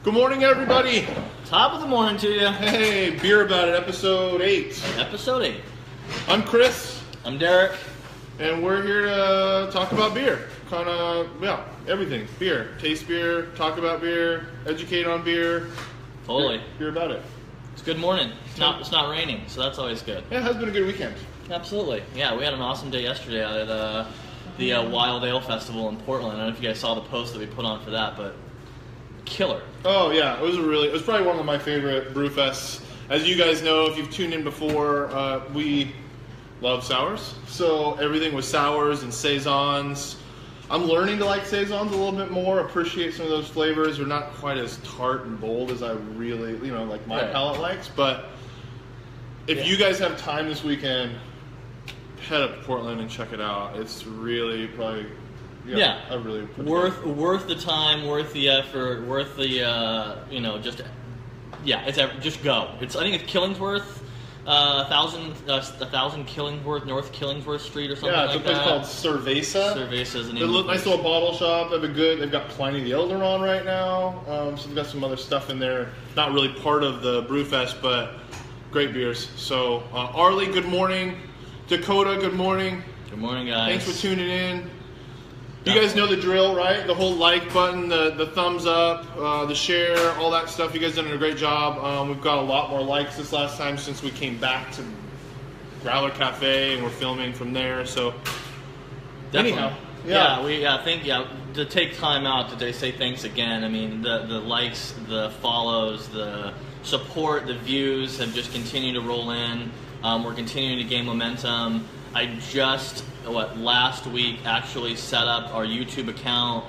Good morning, everybody. Top of the morning to you. Hey, Beer About It, episode 8. Episode 8. I'm Chris. I'm Derek. And we're here to talk about beer. Kind of, everything. Beer. Taste beer, talk about beer, educate on beer. Totally. Beer about it. It's good morning. It's not raining, so that's always good. Yeah, it has been a good weekend. Absolutely. Yeah, we had an awesome day yesterday out at the Wild Ale Festival in Portland. I don't know if you guys saw the post that we put on for that, but killer. Oh yeah, it was probably one of my favorite brew fests. As you guys know, if you've tuned in before, we love sours. So everything was sours and saisons. I'm learning to like saisons a little bit more, appreciate some of those flavors. They're not quite as tart and bold as I really, like my palate likes. But if you guys have time this weekend, head up to Portland and check it out. It's really probably I really worth the time, worth the effort, worth the just go. I think it's Killingsworth, 1,000 Killingsworth, North Killingsworth Street or something like that. Yeah, it's a place called Cerveza. Cerveza is the name. They look nice little bottle shop. They've got Pliny the Elder on right now. So they've got some other stuff in there. Not really part of the Brewfest, but great beers. So Arlie, good morning. Dakota, good morning. Good morning, guys. Thanks for tuning in. You guys know the drill, right? The whole like button, the thumbs up, the share, all that stuff. You guys done a great job. We've got a lot more likes this last time since we came back to Growler Cafe and we're filming from there. So, anyhow, to take time out to say thanks again. I mean, the likes, the follows, the support, the views have just continued to roll in. We're continuing to gain momentum. I just last week actually set up our YouTube account,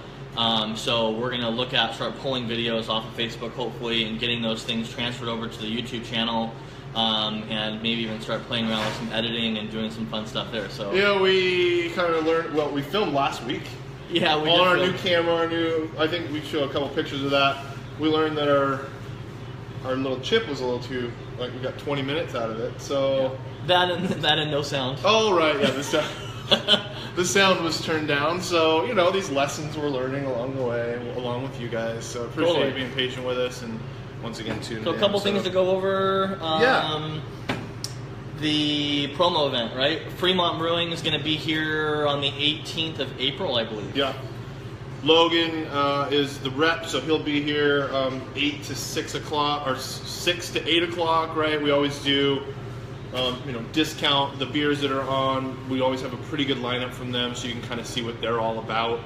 so we're going to start pulling videos off of Facebook hopefully and getting those things transferred over to the YouTube channel, and maybe even start playing around with some editing and doing some fun stuff there. So we kind of learned, we filmed last week. Yeah, we on our new camera, I think we show a couple pictures of that. We learned that our little chip was a little too, we got 20 minutes out of it, so... That and no sound. Oh, right, yeah, the sound was turned down, so, these lessons we're learning along the way, along with you guys, so appreciate you being patient with us, and once again, tuning in. So a couple things to go over. The promo event, right? Fremont Brewing is going to be here on the 18th of April, I believe. Yeah. Logan is the rep, so he'll be here 8 to 6 o'clock, or 6 to 8 o'clock, right? We always do, discount the beers that are on. We always have a pretty good lineup from them, so you can kind of see what they're all about.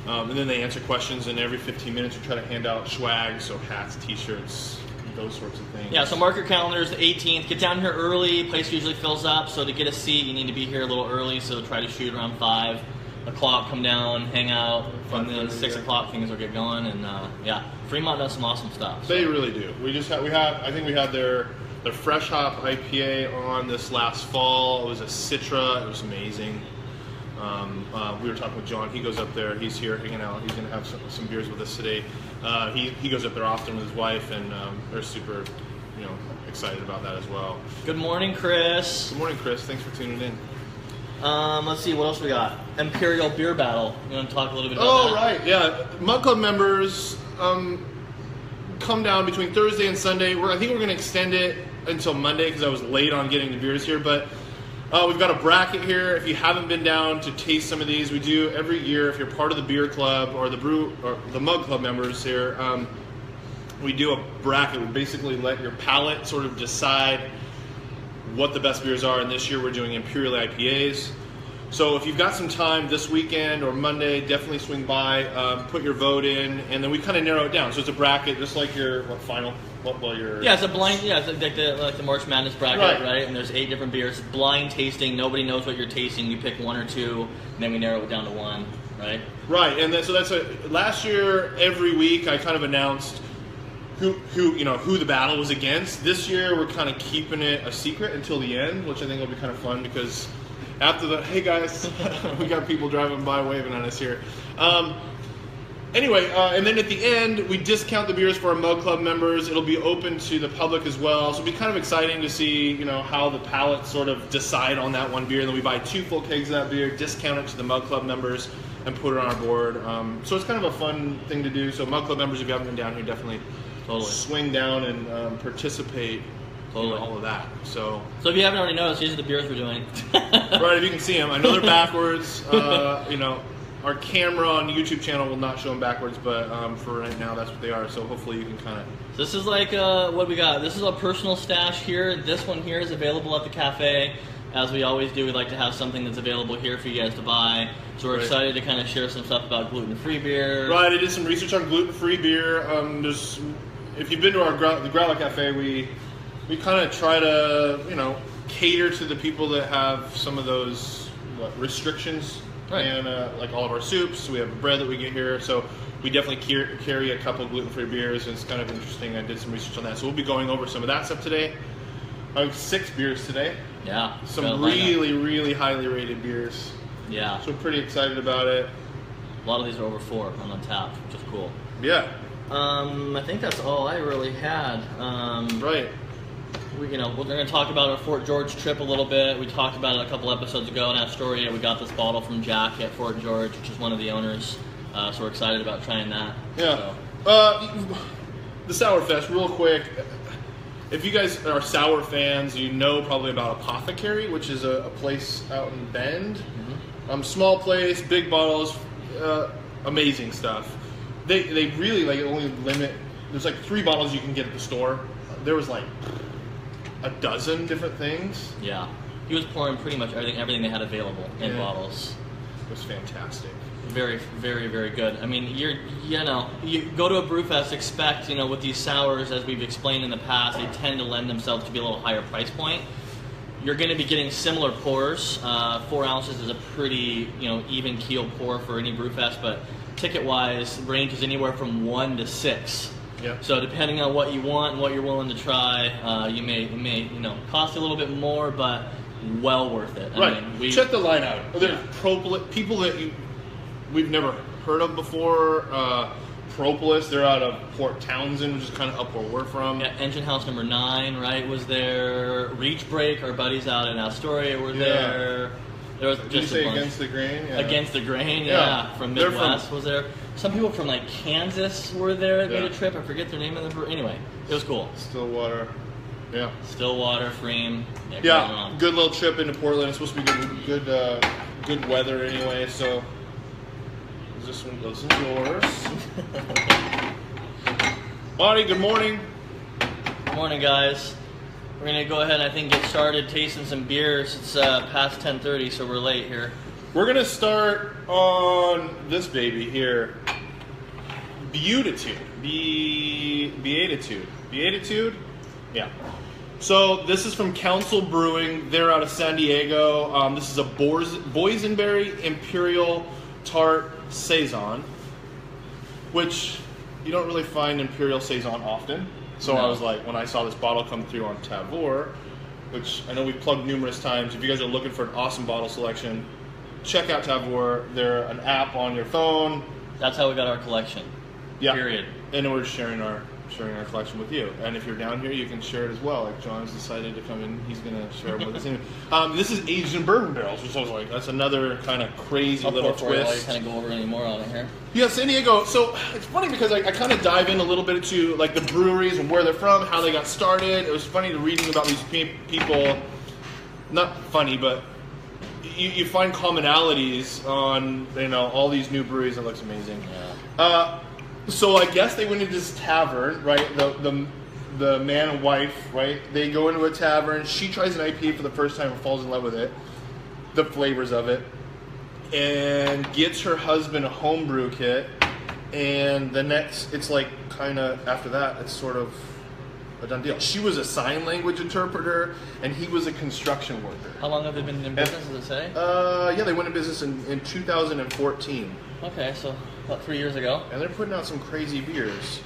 And then they answer questions, and every 15 minutes we try to hand out swag, so hats, t-shirts, those sorts of things. Yeah, so mark your calendars, the 18th. Get down here early. Place usually fills up, so to get a seat, you need to be here a little early, so try to shoot around 5 o'clock, come down, hang out. From then 6 o'clock, things will get going, and Fremont does some awesome stuff. So. They really do. I think we had their Fresh Hop IPA on this last fall. It was a Citra. It was amazing. We were talking with John. He goes up there. He's here hanging out. He's going to have some beers with us today. He goes up there often with his wife, and they're super, excited about that as well. Good morning, Chris. Good morning, Chris. Thanks for tuning in. Let's see, what else we got? Imperial Beer Battle. You want to talk a little bit about that? Oh, right, yeah. Mug Club members come down between Thursday and Sunday. I think we're going to extend it until Monday because I was late on getting the beers here. But we've got a bracket here. If you haven't been down to taste some of these, we do every year. If you're part of the beer club or the Mug Club members here, we do a bracket. We basically let your palate sort of decide what the best beers are, and this year we're doing Imperial IPAs. So if you've got some time this weekend or Monday, definitely swing by, put your vote in, and then we kind of narrow it down. So it's a bracket, just like your it's a blind, it's like the March Madness bracket, right? And there's 8 different beers, blind tasting. Nobody knows what you're tasting. You pick 1 or 2, and then we narrow it down to 1, right? Right, and so last year every week I kind of announced who the battle was against. This year we're kind of keeping it a secret until the end, which I think will be kind of fun because after hey guys, we got people driving by waving at us here. Anyway, and then at the end, we discount the beers for our Mug Club members. It'll be open to the public as well. So it'll be kind of exciting to see, how the palates sort of decide on that one beer. And then we buy 2 full kegs of that beer, discount it to the Mug Club members. and put it on our board. So it's kind of a fun thing to do. So Mug Club members, if you haven't been down here, definitely swing down and participate in all of that. So if you haven't already noticed, these are the beers we're doing. right, if you can see them. I know they're backwards. Our camera on the YouTube channel will not show them backwards, but for right now, that's what they are. So hopefully you can kind of... This is like, what we got? This is a personal stash here. This one here is available at the cafe. As we always do, we like to have something that's available here for you guys to buy. So we're excited to kind of share some stuff about gluten-free beer. Right, I did some research on gluten-free beer. If you've been to the Growler Cafe, we kind of try to, cater to the people that have some of those restrictions. Right. And like all of our soups, we have bread that we get here. So we definitely carry a couple gluten-free beers, and it's kind of interesting. I did some research on that. So we'll be going over some of that stuff today. I have 6 beers today. Yeah. Some really, really highly rated beers. Yeah. So we're pretty excited about it. A lot of these are over 4 on Untappd, which is cool. Yeah. I think that's all I really had. Right. We're going to talk about our Fort George trip a little bit. We talked about it a couple episodes ago in Astoria. We got this bottle from Jack at Fort George, which is one of the owners. So we're excited about trying that. Yeah. The Sour Fest, real quick. If you guys are sour fans, you know probably about Apothecary, which is a place out in Bend. Mm-hmm. Small place, big bottles, amazing stuff. They really only limit. There's 3 bottles you can get at the store. There was a dozen different things. Yeah, he was pouring pretty much everything they had available in bottles. It was fantastic. Very, very, very good. I mean, you go to a brew fest, expect, with these sours, as we've explained in the past, they tend to lend themselves to be a little higher price point. You're going to be getting similar pours. 4 ounces is a pretty, even keel pour for any brew fest, but ticket-wise, ranges anywhere from 1 to 6. Yeah. So depending on what you want and what you're willing to try, it may cost a little bit more, but well worth it. Right. I mean, check the line out. There's people that we've never heard of before. Propolis, they're out of Port Townsend, which is kind of up where we're from. Yeah, Engine House number 9, right, was there. Reach Break, our buddies out in Astoria were there. There was Did just you say a bunch. Against the Grain? Yeah. Against the Grain, yeah. From Midwest was there. Some people from Kansas were there that made a trip. I forget their name of the brewery. Anyway, it was cool. Stillwater. Yeah. Stillwater, Freem. Yeah, good little trip into Portland. It's supposed to be good weather anyway, so this one goes yours. Marty, good morning. Good morning, guys. We're going to go ahead and I think get started tasting some beers. It's past 10:30, so we're late here. We're going to start on this baby here. Beatitude. Beatitude? Yeah. So this is from Council Brewing. They're out of San Diego. This is a boysenberry Imperial Tart Saison, which you don't really find Imperial Saison often. So I was like, when I saw this bottle come through on Tavour, which I know we've plugged numerous times, if you guys are looking for an awesome bottle selection, check out Tavour. They're an app on your phone. That's how we got our collection. Yeah. Period. And we're sharing our collection with you. And if you're down here, you can share it as well. Like John's decided to come in, he's going to share it with us. This is aged in bourbon barrels, which I was like, that's another kind of crazy little twist. Kind of go over any more on it here. Yeah, San Diego. So it's funny because I kind of dive in a little bit to the breweries and where they're from, how they got started. It was funny reading about these people. Not funny, but you find commonalities on all these new breweries. It looks amazing. Yeah. So I guess they went into this tavern, right? The man and wife, right? They go into a tavern. She tries an IPA for the first time and falls in love with it, the flavors of it, and gets her husband a homebrew kit. And it's kind of after that, it's sort of a done deal. She was a sign language interpreter, and he was a construction worker. How long have they been in business? Does it say? Yeah, they went in business in 2014. Okay, so about 3 years ago. And they're putting out some crazy beers.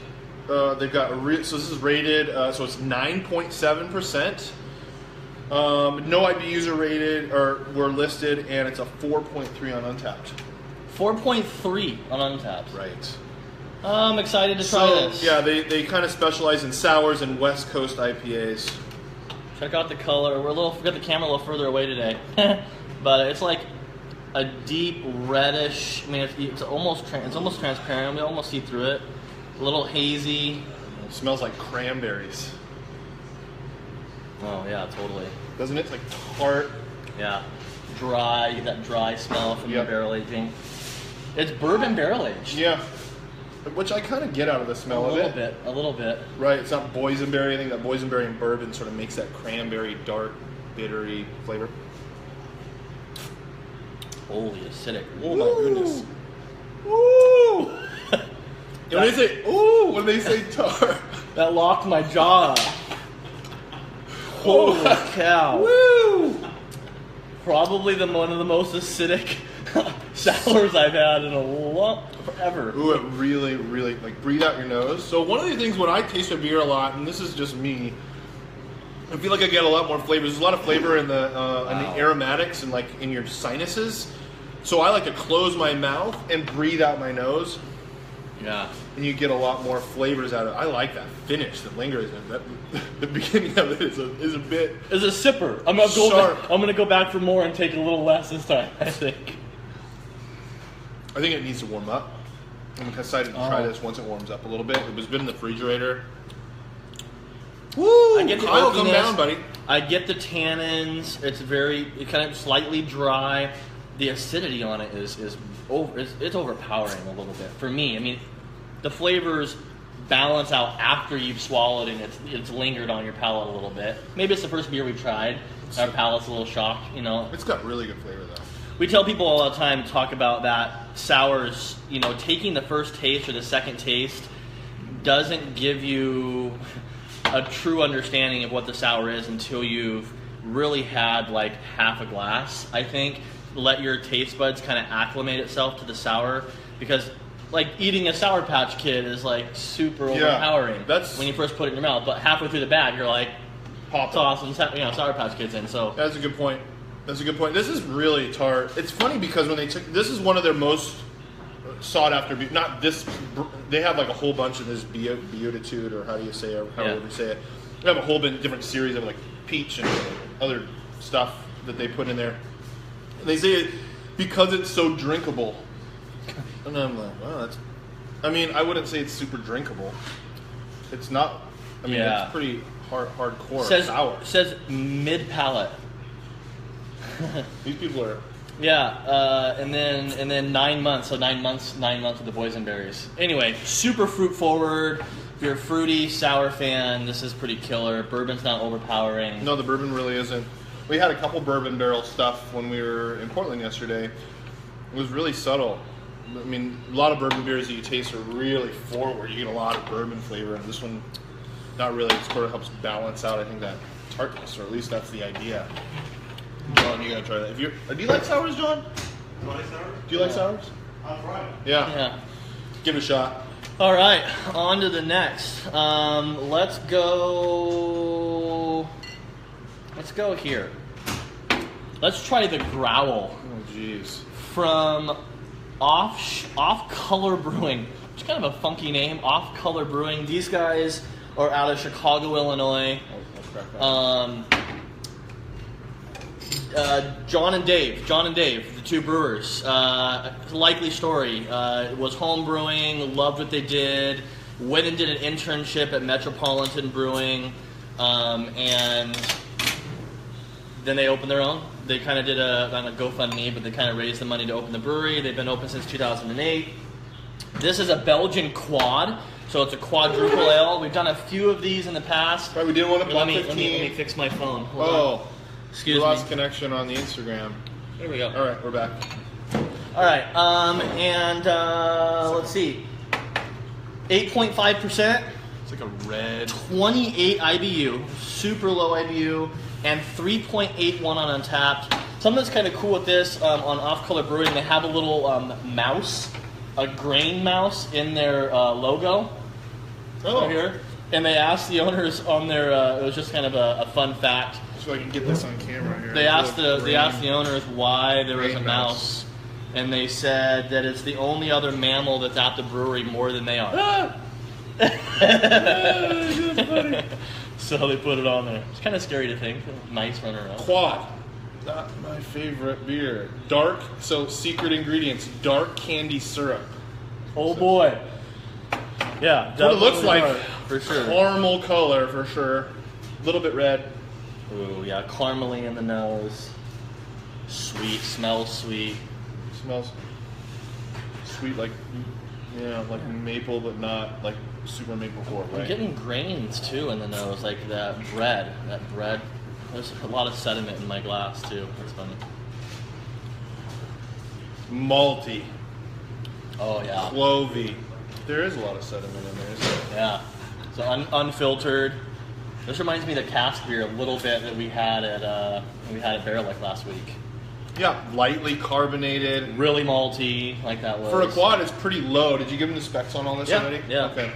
They've got so this is rated, so it's 9.7%. No IBUs are rated or were listed, and it's a 4.3 on Untappd. 4.3 on Untappd. Right. I'm excited to try this. Yeah, they kind of specialize in sours and West Coast IPAs. Check out the color. We've got the camera a little further away today, but it's a deep reddish. I mean, it's almost transparent. We almost see through it. A little hazy. It smells like cranberries. Oh yeah, totally. Doesn't it? It's like tart. Yeah, dry. You get that dry smell from the barrel aging. It's bourbon barrel aged. Yeah, which I kind of get out of the smell of it. A little bit. Right. It's not boysenberry. I think that boysenberry and bourbon sort of makes that cranberry, dark, bittery flavor. Holy acidic. Oh my goodness. Ooh. When they say ooh, when they say tar. That locked my jaw. Holy cow. Woo! Probably one of the most acidic sours I've had in a long forever. Ooh, it really, really, like, breathe out your nose. So one of the things when I taste a beer a lot, and this is just me, I feel like I get a lot more flavors. There's a lot of flavor in the aromatics and, like, in your sinuses. So I like to close my mouth and breathe out my nose. Yeah. And you get a lot more flavors out of it. I like that finish that lingers in that. The beginning of it is a bit. It's a sipper. I'm gonna go back for more and take a little less this time. I think it needs to warm up. I'm excited to try this once it warms up a little bit. It was been in the refrigerator. Woo! I get the Kyle, oakiness. come down, buddy. I get the tannins. It's kind of slightly dry. The acidity on it is overpowering a little bit for me. I mean, the flavors balance out after you've swallowed and it's lingered on your palate a little bit. Maybe it's the first beer we've tried. Our palate's a little shocked, you know. It's got really good flavor though. We tell people all the time, talk about that sours, you know, taking the first taste or the second taste doesn't give you a true understanding of what the sour is until you've really had like half a glass, I think. Let your taste buds kind of acclimate itself to the sour, because like eating a Sour Patch Kid is like super overpowering when you first put it in your mouth, but halfway through the bag you're like, toss some Sour Patch Kids in. So that's a good point. This is really tart. It's funny because when this is one of their most sought after. Not this. They have like a whole bunch of this Beatitude, or how do you say it? However you say it. They have a whole different series of like peach and other stuff that they put in there. They say it because it's so drinkable. And I'm like, wow, that's. I mean, I wouldn't say it's super drinkable. It's not. I mean, it's pretty hardcore. Sour. Says mid palate. These people are. Yeah, and then 9 months. So 9 months with the boysenberries. Anyway, super fruit forward. If you're a fruity sour fan, this is pretty killer. Bourbon's not overpowering. No, the bourbon really isn't. We had a couple bourbon barrel stuff when we were in Portland yesterday. It was really subtle. I mean, a lot of bourbon beers that you taste are really forward. You get a lot of bourbon flavor, and this one, not really. It sort of helps balance out, I think, that tartness, or at least that's the idea. John, you gotta try that. Do you like sours, John? Do I like sours? Do you like sours? I'll try it. Yeah. Give it a shot. All right, on to the next. Let's go here. Let's try the Growl. Oh, jeez. From Off Color Brewing. It's kind of a funky name, Off Color Brewing. These guys are out of Chicago, Illinois. John and Dave, the two brewers. Likely story. Was home brewing, loved what they did, went and did an internship at Metropolitan Brewing, and then they opened their own. They kind of did a GoFundMe, but they kind of raised the money to open the brewery. They've been open since 2008. This is a Belgian quad, so it's a quadruple ale. We've done a few of these in the past. Right, we did one at Let me fix my phone. Hold on. Excuse me. We lost connection on the Instagram. There we go. All right, we're back. All right, let's see. 8.5%. It's like a red. 28 IBU, super low IBU, and 3.81 on Untappd. Something that's kind of cool with this on Off Color Brewing, they have a little mouse, a grain mouse in their logo. Right here. And they asked the owners on their. It was just kind of a fun fact. So I can get this on camera here. They asked the owners why there was a mouse, and they said that it's the only other mammal that's at the brewery more than they are. So they put it on there. It's kind of scary to think. Mice running around. Quad. not my favorite beer. Dark, so secret ingredients, dark candy syrup. Oh boy. Yeah, What it looks like, for sure. caramel color for sure. A little bit red. Ooh, yeah, caramely in the nose. Sweet, smells sweet. Smells sweet, like maple, but not like super maple core, I'm right? getting grains too in the nose, like that bread. There's a lot of sediment in my glass too. That's funny. Malty, Oh yeah, clovey. There is a lot of sediment in there, isn't there? yeah. So unfiltered. This reminds me of the cask beer a little bit that we had at Barrel Life last week. Yeah, lightly carbonated. Really malty, like that was. For a quad, it's pretty low. Did you give him the specs on all this Yeah, already? yeah. Okay.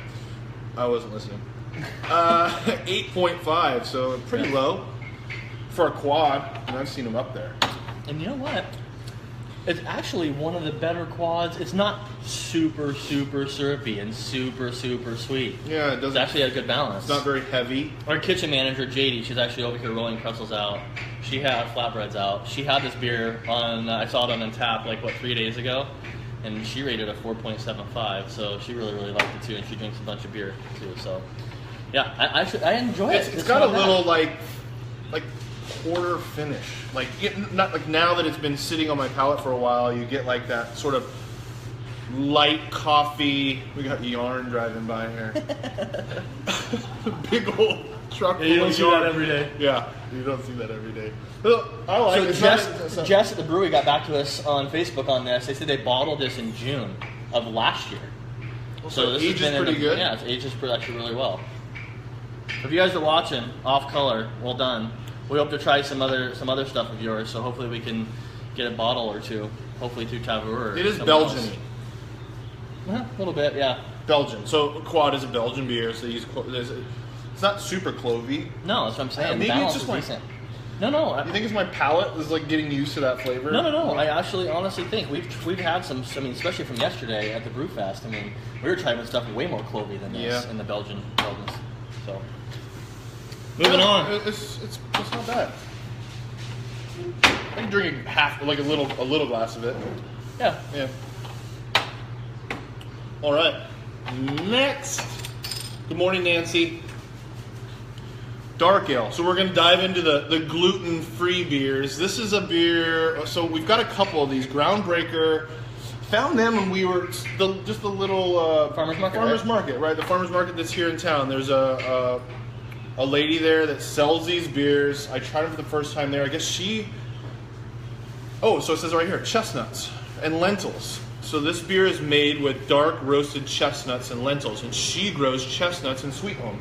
I wasn't listening. 8.5, so pretty low for a quad, and I've seen them up there. And you know what? It's actually one of the better quads. It's not super, super syrupy and super, super sweet. Yeah, it It's doesn't. actually a good balance. It's not very heavy. Our kitchen manager, JD, she's actually over here rolling pretzels out. She had flatbreads out. She had this beer on, I saw it on Untappd like, 3 days ago? And she rated a 4.75, so she really, really liked it too, and she drinks a bunch of beer too, so. Yeah, I enjoy it. It's got not a bad. little like quarter finish. Like not like now that it's been sitting on my palate for a while, you get like that sort of light coffee. We got Yarn driving by here. Big old truck. Yeah, you full don't of see yarn. that every day. Yeah, you don't see that every day. Well, I like So it. It's not- Jess at the brewery got back to us on Facebook on this. They said they bottled this in June of last year. So this ages has been pretty good. Yeah, it's ages actually really well. If you guys are watching, Off Color, well done. We hope to try some other stuff of yours. So hopefully we can get a bottle or two. Hopefully through Tavour. Or It is someone Belgian. else. A little bit, yeah. Belgian. So quad is a Belgian beer. So it's not super clovey. No, that's what I'm saying. Maybe The it's balance just is my- decent. No. You think it's my palate is like getting used to that flavor? No. I actually honestly think we've had some. I mean, especially from yesterday at the Brewfest. I mean, we were trying stuff way more clovey than this Yeah. in the Belgians. So moving on. It's not bad. I can drink a little glass of it. Yeah. Yeah. All right. Next. Good morning, Nancy. Dark ale. So we're going to dive into the gluten-free beers. This is a beer. So we've got a couple of these. Groundbreaker. Found them when we were just the little Farmers market, Farmers right? market, right? The farmers market that's here in town. There's a lady there that sells these beers. I tried them for the first time there. I guess she. Oh, so it says right here, chestnuts and lentils. So this beer is made with dark roasted chestnuts and lentils, and she grows chestnuts in Sweet Home.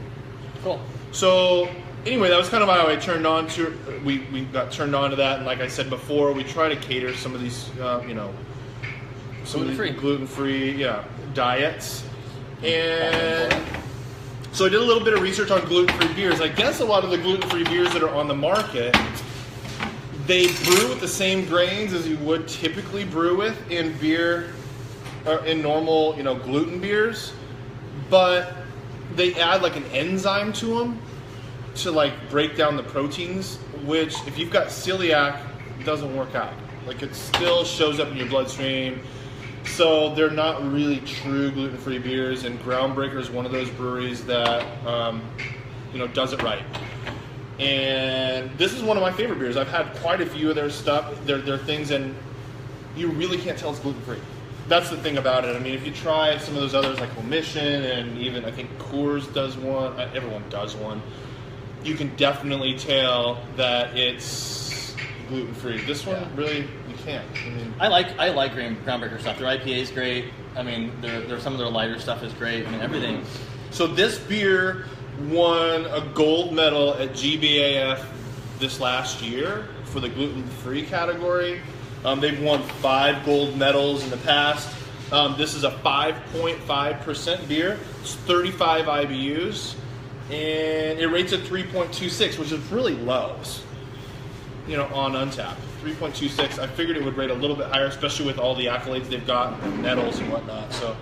Cool. So anyway, that was kind of how I turned on to. We got turned on to that, and like I said before, we try to cater some of these, some of these Gluten-free. gluten-free, diets. And so I did a little bit of research on gluten-free beers. I guess a lot of the gluten-free beers that are on the market, they brew with the same grains as you would typically brew with in beer, or in normal, gluten beers, but they add like an enzyme to them to like break down the proteins, which if you've got celiac, doesn't work out. Like it still shows up in your bloodstream. So they're not really true gluten-free beers, and Groundbreaker is one of those breweries that does it right. And this is one of my favorite beers. I've had quite a few of their stuff, their things, and you really can't tell it's gluten-free. That's the thing about it. I mean, if you try some of those others like Omission, and even I think Coors does one, everyone does one, you can definitely tell that it's gluten-free. This one, really, you can't. I mean, I like Groundbreaker stuff. Their IPA is great. I mean, some of their lighter stuff is great. I mean, everything. so this beer won a gold medal at GBAF this last year for the gluten-free category. They've won 5 gold medals in the past. This is a 5.5% beer. It's 35 IBUs, and it rates at 3.26, which is really low. On Untappd, 3.26. I figured it would rate a little bit higher, especially with all the accolades they've got, medals and whatnot. So.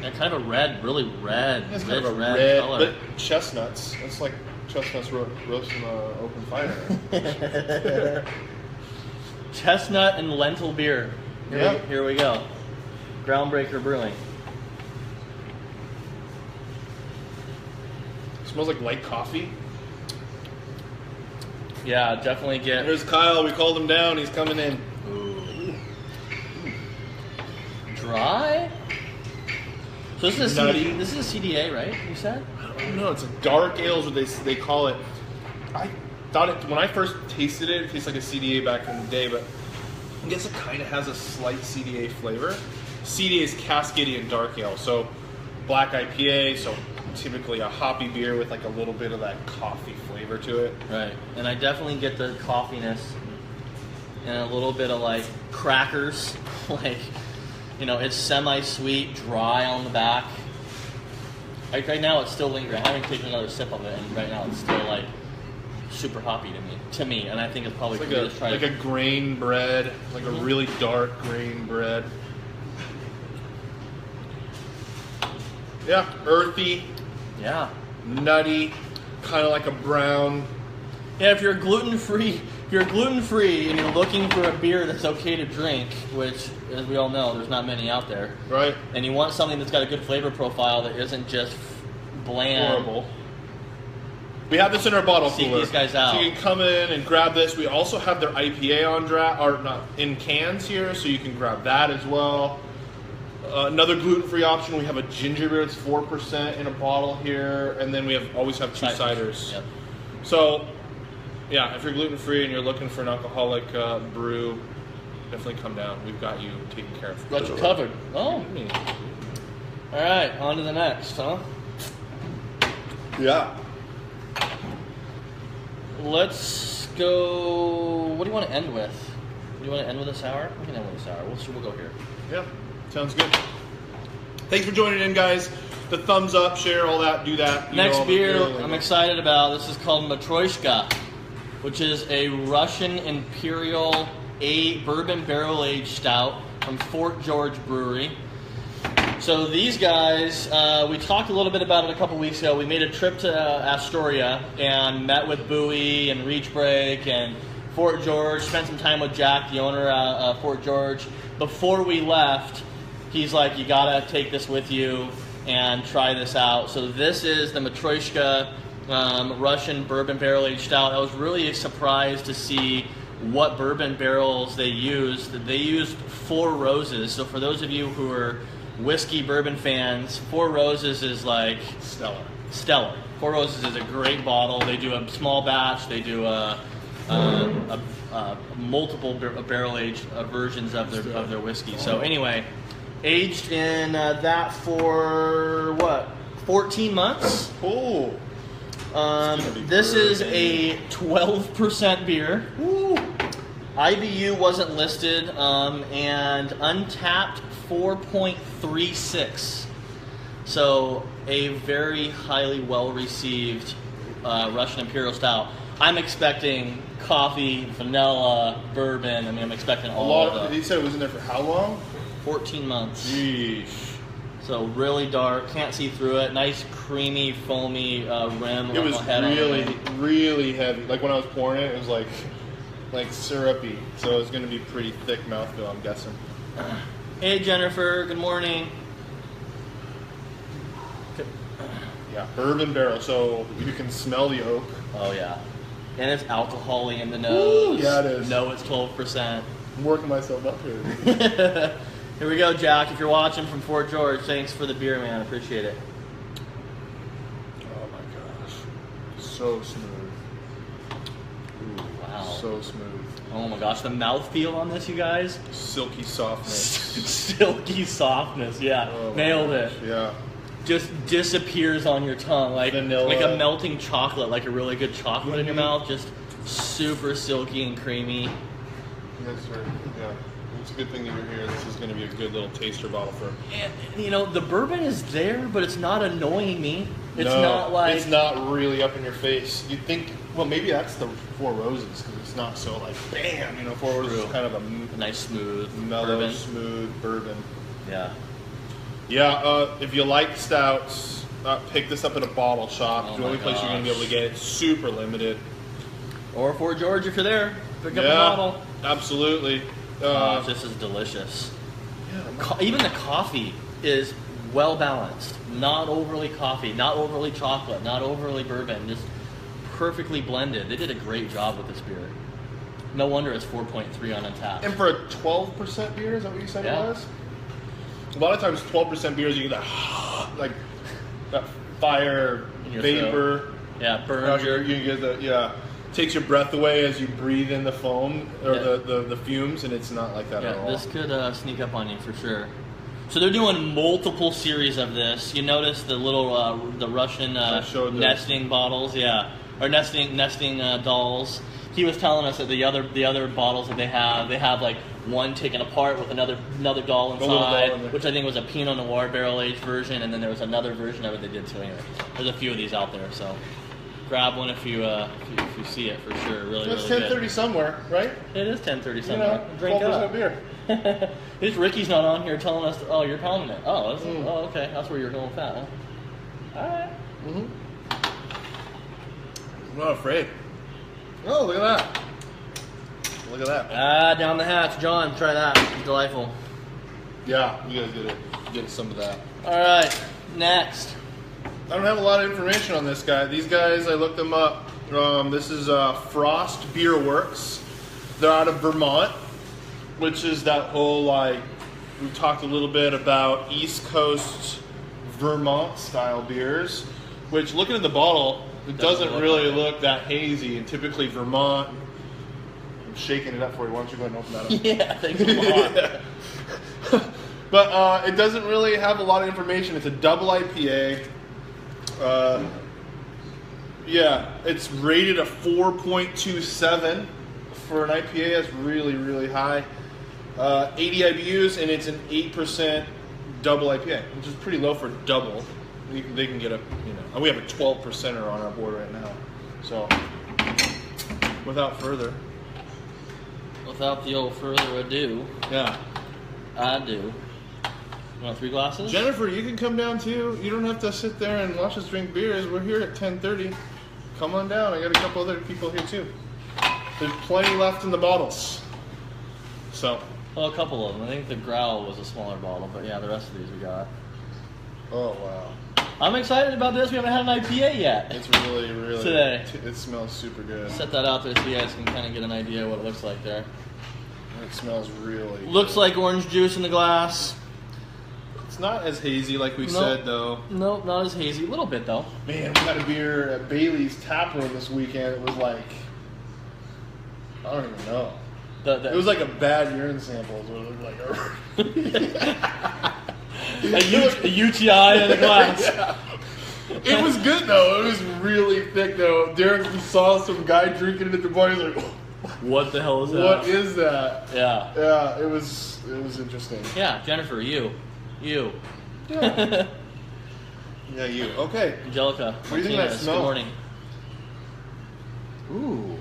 And kind of a red, really red, It's rich kind of a red color. but chestnuts. It's like chestnuts roasting an open fire. Chestnut and lentil beer. Here we go. Groundbreaker Brewing. Smells like light coffee. Yeah, definitely get. Here's Kyle. We called him down. He's coming in. Dry. So this is Nutty. this is a CDA, right? You said. I don't know. It's a dark ale, is what they call it. I thought it when I first tasted it, it tastes like a CDA back in the day, but I guess it kind of has a slight CDA flavor. CDA is Cascadian Dark Ale, so black IPA, so typically a hoppy beer with like a little bit of that coffee flavor to it. Right, and I definitely get the coffiness and a little bit of like crackers, like, you know, it's semi-sweet, dry on the back. Like right now, it's still lingering. I haven't taken another sip of it, and right now it's still like super hoppy to me, and I think it's probably It's like a grain bread, like a really dark grain bread. Yeah, earthy, Yeah. nutty, kind of like a brown. Yeah, if you're gluten-free and you're looking for a beer that's okay to drink, which, as we all know, there's not many out there, Right. and you want something that's got a good flavor profile that isn't just bland. Horrible. We have this in our bottle Seek cooler. these guys out. So you can come in and grab this. We also have their IPA on draft, or not in cans here, so you can grab that as well. Another gluten-free option. We have a ginger beer that's 4% in a bottle here, and then we always have two ciders. Yep. So, yeah, if you're gluten-free and you're looking for an alcoholic brew, definitely come down. We've got you taken care of. Got you covered. Oh. All right, on to the next, huh? Yeah. Let's go. What do you want to end with? Do you want to end with a sour? We can end with a sour. We'll go here. Yeah, sounds good. Thanks for joining in, guys. The thumbs up, share, all that, do that. You Next know, beer really I'm excited about. This is called Matryoshka, which is a Russian Imperial bourbon barrel-aged stout from Fort George Brewery. So these guys, we talked a little bit about it a couple weeks ago. We made a trip to Astoria and met with Bowie and Reach Break and Fort George, spent some time with Jack, the owner of Fort George. Before we left, he's like, you gotta take this with you and try this out. So this is the Matryoshka Russian bourbon barrel-aged stout. I was really surprised to see what bourbon barrels they used. They used Four Roses. So for those of you who are whiskey bourbon fans, Four Roses is like stellar. Four Roses is a great bottle. They do a small batch. They do multiple barrel-aged versions of their whiskey. So anyway, aged in that for what, 14 months? Cool. This is a 12% beer. Woo. IBU wasn't listed, and Untapped 4.36. So a very highly well-received Russian Imperial Stout. I'm expecting coffee, vanilla, bourbon. I mean, I'm expecting all of He said it was in there for how long? 14 months. Yeesh. So really dark, can't see through it. Nice creamy, foamy rim. It was head on it. really heavy. Like when I was pouring it, it was like syrupy. So it's going to be pretty thick mouthfeel, I'm guessing. Hey Jennifer, good morning. Yeah, bourbon barrel, so you can smell the oak. Oh yeah, and it's alcohol-y in the nose. Ooh, yeah, it is. No, it's 12%. I'm working myself up here. Here we go, Jack. If you're watching from Fort George, thanks for the beer, man. Appreciate it. Oh my gosh, so smooth. Ooh, wow. So smooth. Oh my gosh, the mouthfeel on this, you guys. Silky softness. Silky softness. Yeah, Oh my nailed gosh, it. Yeah. Just disappears on your tongue like Vanilla. like a melting chocolate, like a really good chocolate in your mouth. Just super silky and creamy. Yes, sir. Yeah. It's a good thing that you're here. This is going to be a good little taster bottle for. And you know, the bourbon is there, but it's not annoying me. It's not like it's not really up in your face. You'd think, well, maybe that's the Four Roses because it's not so like bam. You know, Four Roses is kind of a nice, smooth, mellow, bourbon. smooth bourbon. Yeah. Yeah. If you like stouts, pick this up at a bottle shop. Oh It's the only my place you're going to be able to get it. Super limited. Or Fort George if you're there. Pick up a bottle. Absolutely. This is delicious. Yeah, Even the coffee is well balanced. Not overly coffee, not overly chocolate, not overly bourbon. Just perfectly blended. They did a great job with this beer. No wonder it's 4.3 on Untapped. and for a 12% beer, is that what you said Yeah. it was? A lot of times, 12% beers, you get that like that fire In your vapor. Yeah, burns your. You get the takes your breath away as you breathe in the foam or Yeah. the fumes, and it's not like that at Yeah, all. this could sneak up on you for sure. So they're doing multiple series of this. You notice the little the Russian showed the- nesting bottles, yeah, or nesting dolls. He was telling us that the other bottles that they have like one taken apart with another doll little doll inside, in there. which I think was a Pinot Noir barrel aged version, and then there was another version of it they did too. Anyway, there's a few of these out there, so grab one if you see it for sure. Really, It's really 10:30 somewhere, right? good. It is 10:30 You somewhere. know, Drink 12% up. beer. This Ricky's not on here telling us. Oh, you're pounding it. Oh, Mm. oh, okay. That's where you're going with that. Huh? All right. I'm not afraid. Oh, look at that! Look at that. Down the hatch, John. Try that. It's delightful. Yeah, you guys get some of that. All right. Next. I don't have a lot of information on this guy. These guys, I looked them up. This is Frost Beer Works. They're out of Vermont, which is that whole like we talked a little bit about East Coast Vermont style beers. Which looking at the bottle, it doesn't look really like it. look that hazy. And typically Vermont. I'm shaking it up for you. Why don't you go ahead and open that up? Yeah. Thanks a lot. But it doesn't really have a lot of information. It's a double IPA. Yeah, it's rated a 4.27 for an IPA. That's really, really high. 80 IBUs, and it's an 8% double IPA, which is pretty low for double. They can get a, and we have a 12%er on our board right now. So, without further, Without the old further ado, yeah. I do. You want 3 glasses? Jennifer, you can come down too. You don't have to sit there and watch us drink beers. We're here at 10:30. Come on down. I got a couple other people here too. There's plenty left in the bottles. So. Well, a couple of them. I think the Growl was a smaller bottle, but yeah, the rest of these we got. Oh wow. I'm excited about this. We haven't had an IPA yet. It's really, really. Today. It smells super good. Set that out there so you guys can kind of get an idea of what it looks like there. It smells really. Looks good. like orange juice in the glass. It's not as hazy like we Nope. said though. Nope, not as hazy. A little bit though. Man, we had a beer at Bailey's Tap Room this weekend. It was like, I don't even know. It was like a bad urine sample. Is what it looked like. a UTI in the glass. Yeah. It was good though. It was really thick though. Derek saw some guy drinking it at the bar. He's like, What the hell is that? "What is that?" Yeah. Yeah, it was interesting. Yeah, Jennifer, you. Yeah, yeah, you. Okay. Angelica. What do you think of that Martinez, smell? Good morning. Ooh.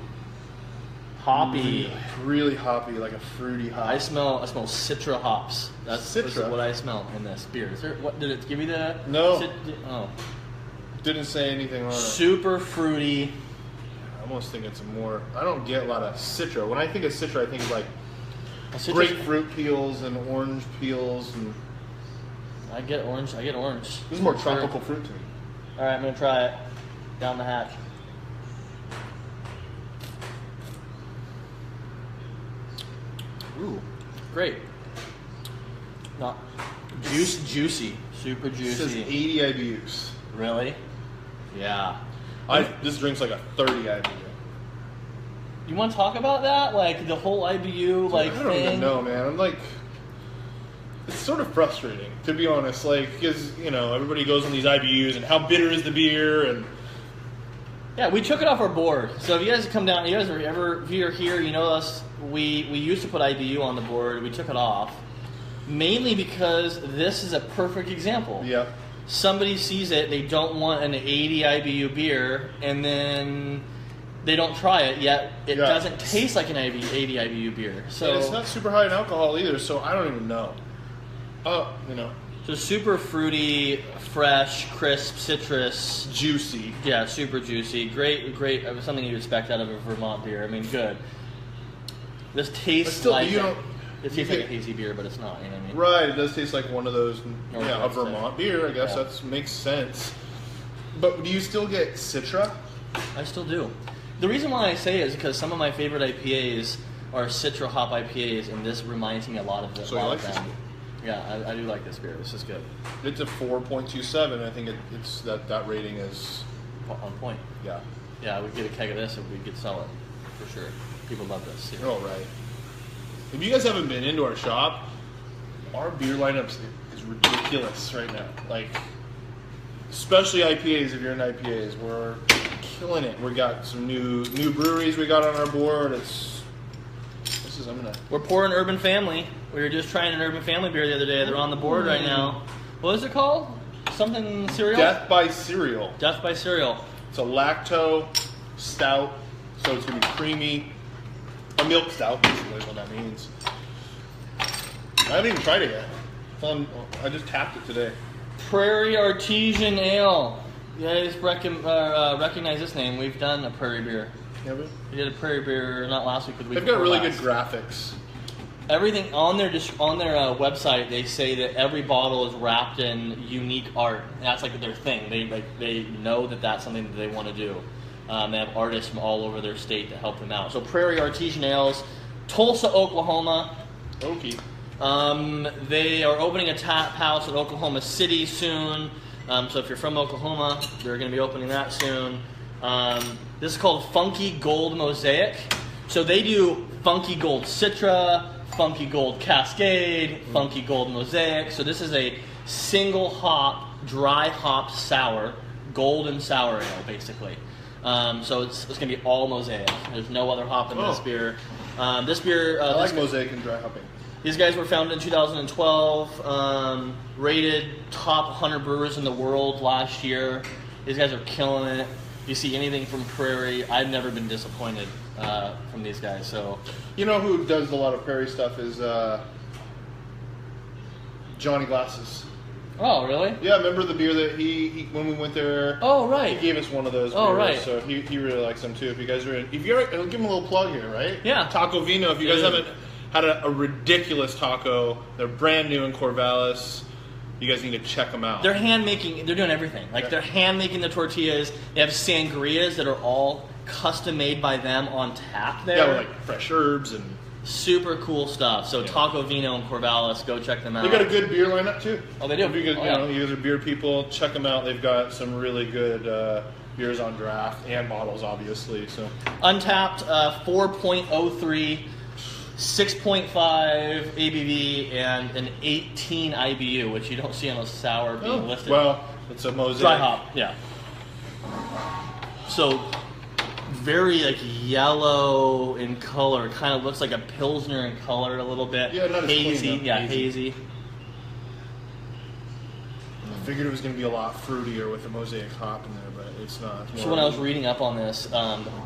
Hoppy. Really hoppy, like a fruity hop. I smell Citra hops. That's Citra? what I smell in this beer. Is there, what did it give you the? No. Oh. Didn't say anything on it. Super fruity. I almost think it's more. I don't get a lot of Citra. When I think of Citra, I think of like A citrus- grapefruit peels and orange peels, and I get orange. this is more Sure. tropical fruit to me. All right, I'm gonna try it. Down the hatch. Ooh, great. Not juicy, super It says juicy. 80 IBUs. Really? Yeah. This drink's like a 30 IBU. You want to talk about that? Like the whole IBU, like I don't thing. even know, man. I'm like, it's sort of frustrating to be honest. Like, because everybody goes on these IBUs and how bitter is the beer, and Yeah, we took it off our board. So if you guys come down, if you're here, you know us. We used to put IBU on the board. We took it off, mainly because this is a perfect example. yeah, Somebody sees it, they don't want an 80 IBU beer, and then they don't try it, yet it Yeah. doesn't taste like an 80 IBU beer. So and it's not super high in alcohol either. So I don't even know. So super fruity, fresh, crisp, citrus. Juicy. Yeah, super juicy. Great. Something you'd expect out of a Vermont beer. I mean, good. This tastes still, like you don't- it tastes like a hazy beer, but it's not. You know what I mean? Right, it does taste like one of those, North a American Vermont beer. I guess Yeah. that makes sense. But do you still get Citra? I still do. The reason why I say it is because some of my favorite IPAs are Citra hop IPAs, and this reminds me a lot of this. So you like this them. Yeah, I do like this beer. This is good. It's a 4.27. I think it's that rating is, On point. yeah. Yeah, we'd get a keg of this and we could sell it for sure. People love this. You're all right. If you guys haven't been into our shop, our beer lineup is ridiculous right now. Like, especially IPAs. If you're in IPAs, we're killing it. We got some new breweries we got on our board. We're pouring Urban Family. We were just trying an Urban Family beer the other day. They're on the board right now. What is it called? Something cereal? Death by Cereal. Death by Cereal. It's a lacto stout, so it's gonna be creamy. A milk stout, basically, is what that means. I haven't even tried it yet. I just tapped it today. Prairie Artesian Ale. You guys recognize this name. We've done a Prairie beer. Yeah, but We did a Prairie beer not last week, but the week they've got before really last. good graphics. Everything on their website, they say that every bottle is wrapped in unique art. And that's like their thing. They know that that's something that they want to do. They have artists from all over their state to help them out. So Prairie Artesian Ales, Tulsa, Oklahoma. Okay. They are opening a tap house in Oklahoma City soon. So if you're from Oklahoma, they're going to be opening that soon. This is called Funky Gold Mosaic. So they do Funky Gold Citra, Funky Gold Cascade, Funky Gold Mosaic. So this is a single hop, dry hop sour, golden sour ale, basically. So it's going to be all Mosaic. There's no other hop in this beer. This beer, I like Mosaic and dry hopping. these guys were founded in 2012, rated top 100 brewers in the world last year. These guys are killing it. You see anything from Prairie, I've never been disappointed from these guys. So, You know who does a lot of Prairie stuff is Johnny Glasses. oh really? Yeah, remember the beer that he when we went there? Oh He right. gave us one of those. Oh, beers, right. So he really likes them too. If you guys are in, if you're, I'll give him a little plug here, right? Yeah. Taco Vino. If you guys Yeah. haven't had a ridiculous taco, they're brand new in Corvallis. You guys need to check them out. They're hand making. They're doing everything. Like they're hand making the tortillas. They have sangrias that are all custom made by them on tap there. yeah, with like fresh herbs and Super cool stuff. So Yeah. Taco Vino and Corvallis, go check them out. they got a good beer lineup too. Oh, they do? If you guys, Oh, you yeah. know, you guys are beer people. Check them out. They've got some really good beers on draft and bottles, obviously. So Untapped, 4.03, 6.5 ABV, and an 18 IBU, which you don't see on a sour being listed. well, it's a mosaic. Dry hop, yeah. So very like yellow in color. Kind of looks like a Pilsner in color a little bit. Yeah, not as clean, hazy. though. Yeah, Hazy. hazy. I figured it was going to be a lot fruitier with the mosaic hop in there, but it's not. It's So more- when I was reading up on this,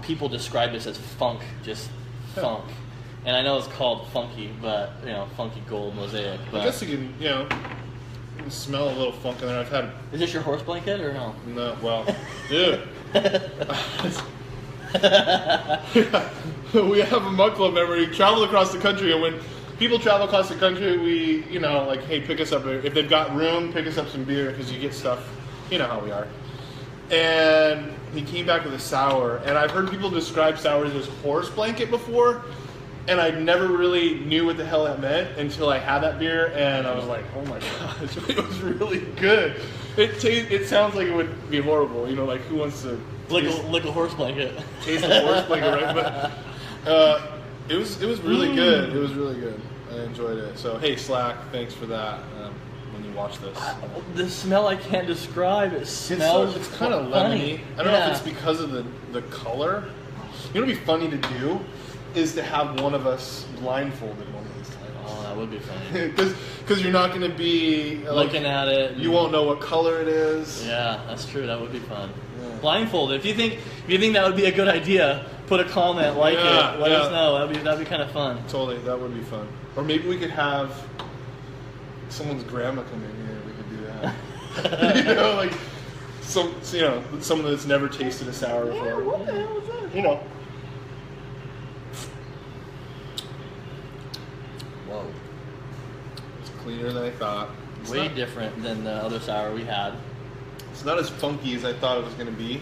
people describe this as funk, just funk. And I know it's called funky, but funky gold mosaic. I But guess you can, you can smell a little funk in there. I've had is this your horse blanket or no? no, well, dude. We have a Mug Club member. We travel across the country, and when people travel across the country, we, like, hey, pick us up if they've got room, pick us up some beer because you get stuff. You know how we are. And he came back with a sour, and I've heard people describe sours as horse blanket before, and I never really knew what the hell that meant until I had that beer, and I was like, oh my gosh, it was really good. It sounds like it would be horrible, like who wants to Lick a horse blanket. taste the horse blanket, right? But it was really good. It was really good. I enjoyed it. So hey, Slack, thanks for that. When you watch this, The smell I can't describe. It smells. it's kind of funny. lemony. I don't know Yeah. if it's because of the color. You know what'd be funny to do is to have one of us blindfolded one of these times. Oh, that would be funny. Because you're not going to be Looking at it. You won't know what color it is. Yeah, that's true. That would be fun. Yeah. Blindfolded. If you think that would be a good idea, put a comment, like Yeah, it, let yeah. us know. That'd be kind of fun. Totally, that would be fun. Or maybe we could have someone's grandma come in here. We could do that. Like someone that's never tasted a sour before. What the hell is that? Whoa. It's cleaner than I thought. It's Way not, different than the other sour we had. It's not as funky as I thought it was going to be.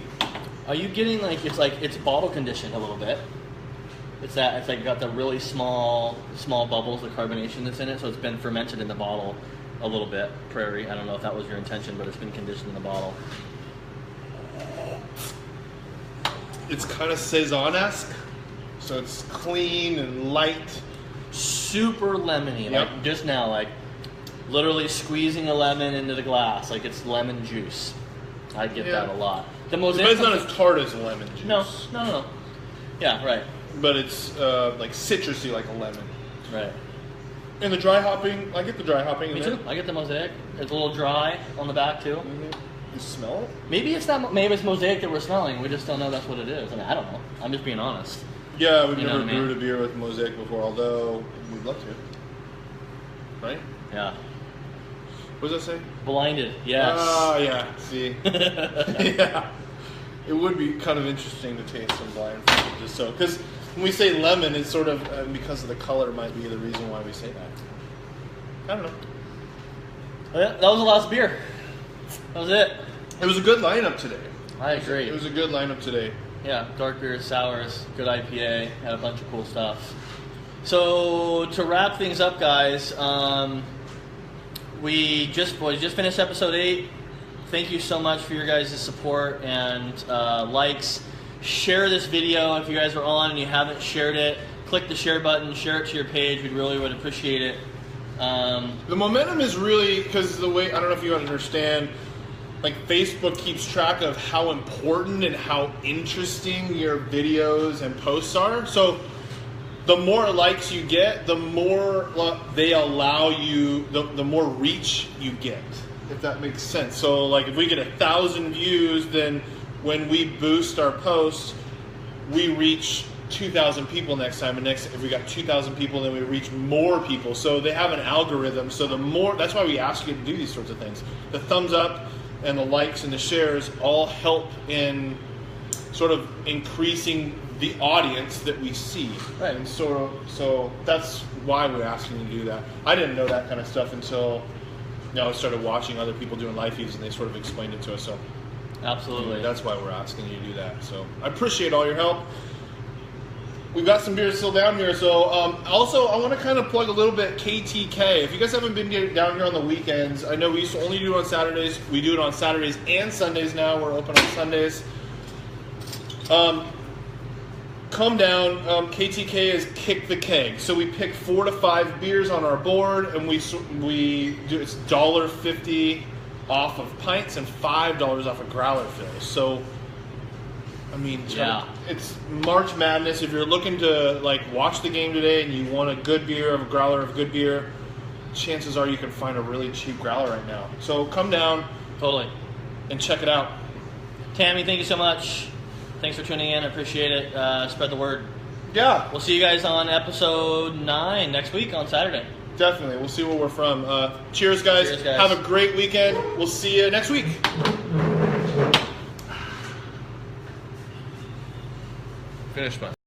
Are you getting it's bottle conditioned a little bit? It's like got the really small bubbles of carbonation that's in it, so it's been fermented in the bottle a little bit. Prairie. I don't know if that was your intention, but it's been conditioned in the bottle. It's kind of Saison-esque, so it's clean and light. Super lemony, Yep. like just now, like literally squeezing a lemon into the glass, like it's lemon juice. I get Yeah. that a lot. The But mosaic. it's not as tart as lemon juice. No. Yeah, right. But it's like citrusy like a lemon. Right. And the dry hopping, I get the dry hopping Me in too. there. I get the mosaic. It's a little dry on the back too. Mhm. You smell it? Maybe it's not. Maybe it's mosaic that we're smelling. We just don't know that's what it is. I mean, I don't know. I'm just being honest. Yeah, we've You know never what I mean? brewed a beer with Mosaic before, although we'd love to. Right? Yeah. What does that say? Blinded. Yes. Ah, yeah. See? Yeah. It would be kind of interesting to taste some blind fruit, just so. Because when we say lemon, it's sort of, because of the color might be the reason why we say that. I don't know. Yeah, that was the last beer. That was it. It was a good lineup today. I agree. It was a good lineup today. Yeah, dark beers, sours, good IPA, had a bunch of cool stuff. So to wrap things up, guys, we just finished episode 8. Thank you so much for your guys' support and likes. Share this video if you guys are on and you haven't shared it. Click the share button, share it to your page. We really would appreciate it. The momentum is really, because the way, I don't know if you understand, like Facebook keeps track of how important and how interesting your videos and posts are. So the more likes you get, the more they allow you, the more reach you get, if that makes sense. So like if we get 1,000 views, then when we boost our post, we reach 2,000 people next time, and if we got 2,000 people, then we reach more people. So they have an algorithm. So the more, that's why we ask you to do these sorts of things. The thumbs up and the likes and the shares all help in sort of increasing the audience that we see. Right. And so that's why we're asking you to do that. I didn't know that kind of stuff until I started watching other people doing live feeds, and they sort of explained it to us. So Absolutely. that's why we're asking you to do that. So I appreciate all your help. We've got some beers still down here. So also, I want to kind of plug a little bit KTK. If you guys haven't been down here on the weekends, I know we used to only do it on Saturdays. We do it on Saturdays and Sundays now. We're open on Sundays. Come down. KTK is Kick the Keg. So we pick 4 to 5 beers on our board, and we do, it's $1.50 off of pints and $5 off of growler fills. So I mean, Yeah. it's March Madness. If you're looking to like watch the game today and you want a good beer, a growler of good beer, chances are you can find a really cheap growler right now. So come down Totally. and check it out. Tammy, thank you so much. Thanks for tuning in. I appreciate it. Spread the word. Yeah, We'll see you guys on episode 9 next week on Saturday. definitely. We'll see where we're from. Cheers, guys. Cheers, guys. Have a great weekend. We'll see you next week. Finish, man.